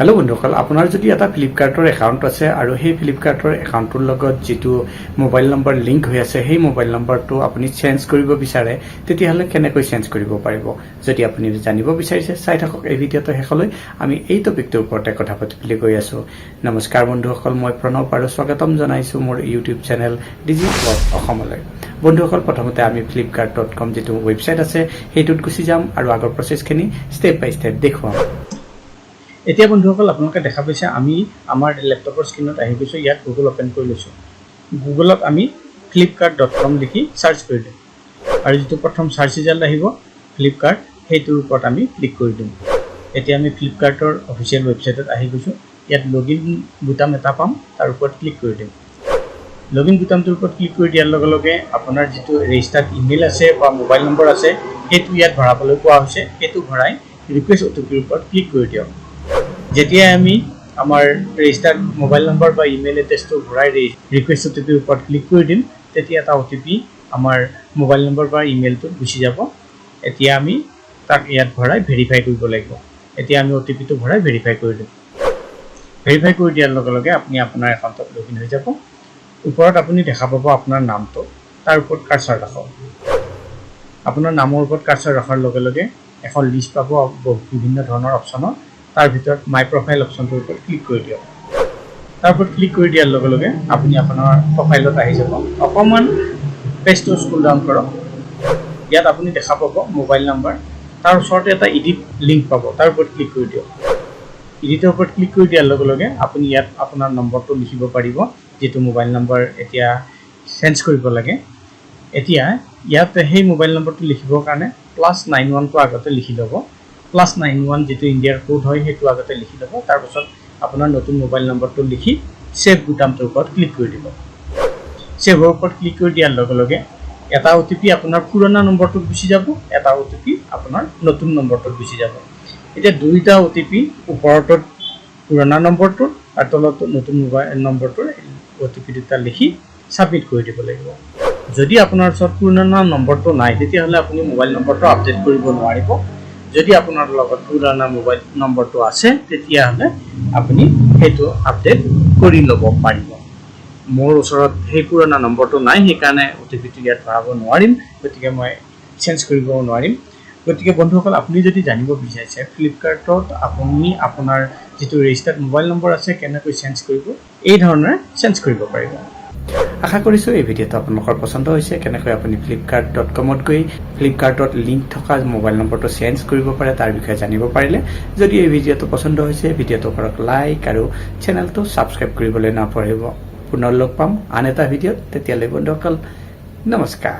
hello बंधुসকল আপোনাৰ যদি এটা ফ্লিপকাৰ্টৰ একাউণ্ট আছে আৰু সেই ফ্লিপকাৰ্টৰ একাউণ্টৰ লগত যেটো মোবাইল নম্বৰ লিংক হৈ আছে সেই মোবাইল নম্বৰটো আপুনি চেঞ্জ কৰিব বিচাৰে তেতিয়াহলে কেনেকৈ চেঞ্জ কৰিব পাৰিব যদি আপুনি জানিব বিচাৰিছে চাই থাকক এই ভিডিঅটো শেষলৈ আমি এই টপিকটোৰ ওপৰতে কথা পাতিবলৈ গৈ আছো নমস্কাৰ বন্ধুসকল মই প্ৰণৱ আৰু স্বাগতম জনাইছো মোৰ ইউটিউব চেনেল ডিজিব্লগ অসমলৈ বন্ধুসকল প্ৰথমতে আমি flipkart.com যেটো ওয়েবসাইট আছে হেইটোত গুছি যাম আৰু আগৰ প্ৰসেসখিনি স্টেপ বাই স্টেপ দেখুৱাম এতিয়া বন্ধুসকল আপোনালোকে দেখা পাইছে আমি আমাৰ ল্যাপটপৰ স্ক্ৰিনত আহি গৈছো ইয়াত গুগল ওপেন কৰি লৈছো গুগলত আমি flipkart.com লিখি সাৰ্চ কৰি দিম আৰু যেটো প্ৰথম সাৰ্চ ৰিজাল্ট আহিব ফ্লিপকাৰ্ট হেইটোৰ ওপৰত আমি ক্লিক কৰি দিম এতিয়া আমি ফ্লিপকাৰ্টৰ অফিচিয়েল ওয়েবসাইটত আহি গৈছো ইয়াত লগইন বুটাম এটা পাম তাৰ ওপৰত ক্লিক কৰি দিম লগইন বুটামটোৰ ওপৰত ক্লিক কৰি দিয়াৰ লগে লগে আপোনাৰ যেটো ৰেজিষ্টাৰ্ড ইমেইল আছে বা মোবাইল নম্বৰ আছে হেতু ইয়াত ভৰাবলৈ কোৱা হৈছে হেতু ভৰাই ৰিকুৱেষ্ট ওটিপিৰ ওপৰত ক্লিক কৰি দিয়ক যেতিয়া আমি আমাৰ ৰেজিষ্টাৰ্ড মোবাইল নম্বৰ বা ইমেইল এড্ৰেছটো ভৰাই ৰিকুৱেষ্ট ওটিপিৰ ওপৰত ক্লিক কৰি দিম তেতিয়া এটা ওটিপি আমাৰ মোবাইল নম্বৰ বা ইমেইলটোত গুছি যাব এতিয়া আমি তাক ইয়াত ভৰাই ভেৰিফাই কৰিব লাগিব এতিয়া আমি ওটিপিটো ভৰাই ভেৰিফাই কৰি দিম ভেৰিফাই কৰি দিয়াৰ লগে লগে আপুনি আপোনাৰ একাউণ্টত লগইন হৈ যাব ওপৰত আপুনি দেখা পাব আপোনাৰ নামটো তাৰ ওপৰত কাৰ্সৰ ৰাখক আপোনাৰ নামৰ ওপৰত কাৰ্সৰ ৰাখাৰ লগে লগে এখন লিষ্ট পাব বিভিন্ন ধৰণৰ অপচনৰ তাৰ ভিতৰত মাই প্ৰফাইল অপচনটোৰ ওপৰত ক্লিক কৰি দিয়ক তাৰ ওপৰত ক্লিক কৰি দিয়াৰ লগে লগে আপুনি আপোনাৰ প্ৰফাইলত আহি যাব অকমান পেজটো স্ক্ৰল ডাউন কৰক ইয়াত আপুনি দেখা পাব মোবাইল নম্বৰ তাৰ ওচৰতে এটা এডিট লিংক পাব তাৰ ওপৰত ক্লিক কৰি দিয়ক এডিটৰ ওপৰত ক্লিক কৰি দিয়াৰ লগে লগে আপুনি ইয়াত আপোনাৰ নম্বৰটো লিখিব পাৰিব যেটো মোবাইল নম্বৰ এতিয়া চেঞ্জ কৰিব লাগে এতিয়া ইয়াত সেই মোবাইল নম্বৰটো লিখিবৰ কাৰণে +91 টো আগতে লিখি লব +91 যেটো ইণ্ডিয়াৰ কোড হয় হেতু আগতে লিখি লব তাৰ পিছত আপোনাৰ নতুন মোবাইল নম্বৰটো লিখি সেভ বুটামটোৰ ওপৰত ক্লিক কৰি দিব সেভৰ ওপৰত ক্লিক কৰি দিয়াৰ লগে লগে এটা ওটিপি আপোনাৰ পুৰণা নম্বৰটোত গুছি যাব এটা ওটিপি আপোনাৰ নতুন নম্বৰটোত গুছি যাব এতিয়া দুইটা ওটিপি ওপৰটোত পুৰণা নম্বৰটো আৰু তলত নতুন মোবাইল নম্বৰটোৰ ওটিপি দুটা লিখি সাবমিট কৰি দিব লাগিব যদি আপোনাৰ ওচৰত পুৰণা নম্বৰটো নাই তেতিয়াহলে আপুনি মোবাইল নম্বৰটো আপডেট কৰিব নোৱাৰিব যদি আপোনাৰ লগত পুৰণা মোবাইল নম্বৰটো আছে তেতিয়াহলে আপুনি হেতু আপডেট কৰি ল'ব পাৰিব মোৰ ওচৰত সেই পুৰণা নম্বৰটো নাই হেকাৰণে ওটিপিটো ইয়াত ভৰাব নোৱাৰিম গতিকে মই চেঞ্জ কৰিব নোৱাৰিম গতিকে বন্ধুসকল আপুনি যদি জানিব বিচাৰিছে ফ্লিপকাৰ্টত আপুনি আপোনাৰ যেটো ৰেজিষ্টাৰ্ড মোবাইল নম্বৰ আছে কেনেকৈ চেঞ্জ কৰিব এই ধৰণে চেঞ্জ কৰিব পাৰিব আশা কৰিছো এই ভিডিঅটো আপোনালোকৰ পছন্দ হৈছে কেনেকৈ আপুনি flipkart.com ত গৈ ফ্লিপকাৰ্টত লিংক থকা মোবাইল নম্বৰটো চেঞ্জ কৰিব পাৰে তাৰ বিষয়ে জানিব পাৰিলে যদি এই ভিডিঅটো পছন্দ হৈছে ভিডিঅটো কৰক লাইক আৰু চেনেলটো সাবস্ক্ৰাইব কৰিবলৈ নাপাহৰিব পুনৰ লগ পাম আন এটা ভিডিঅত তেতিয়ালৈ বন্ধুসকল নমস্কাৰ